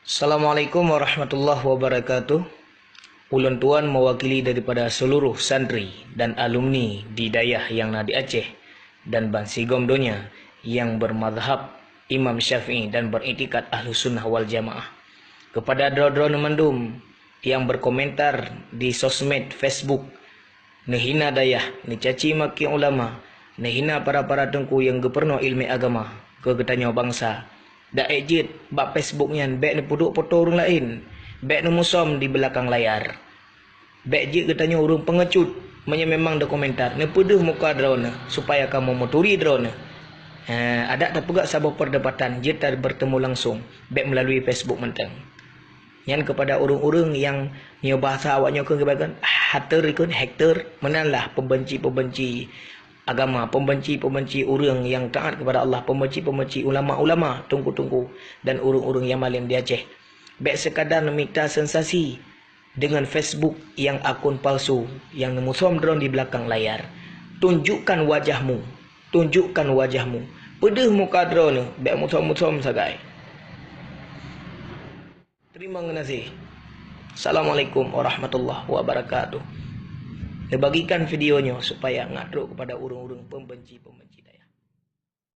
Assalamualaikum warahmatullahi wabarakatuh. Ulun tuan mewakili daripada seluruh santri dan alumni di dayah yang di Aceh dan Bansigom Donya yang bermadhab Imam Syafi'i dan beriktikad Ahlus Sunnah wal Jamaah. Kepada dro-dro mendum yang berkomentar di sosmed Facebook, nehina dayah, necaci maki ulama, nehina para tengku yang geperno ilmu agama, kegetanya bangsa. Dak ejit bak Facebook nyan bek ni puduk foto orang lain, bek ni musom di belakang layar. Bek je katanya urung pengecut, memang dah komentar ni peduh muka drone supaya kamu moturi drone. Ada tak pegak sabah perdebatan je tak bertemu langsung bek melalui Facebook mentang. Yang kepada orang-orang yang ni bahasa awaknya ke kebagan hater ikut hektar menalah pembenci-pembenci agama, pembenci-pembenci orang yang taat kepada Allah, pembenci-pembenci ulama-ulama, tunggu-tunggu dan orang-orang yang malim di Aceh. Bek sekadar meminta sensasi dengan Facebook yang akun palsu yang musom drone di belakang layar. Tunjukkan wajahmu, tunjukkan wajahmu. Pedih muka drone, bek musom-musom sagai. Terima kasih. Assalamualaikum warahmatullahi wabarakatuh. Bagikan videonya supaya ngadruk kepada orang-orang pembenci-pembenci.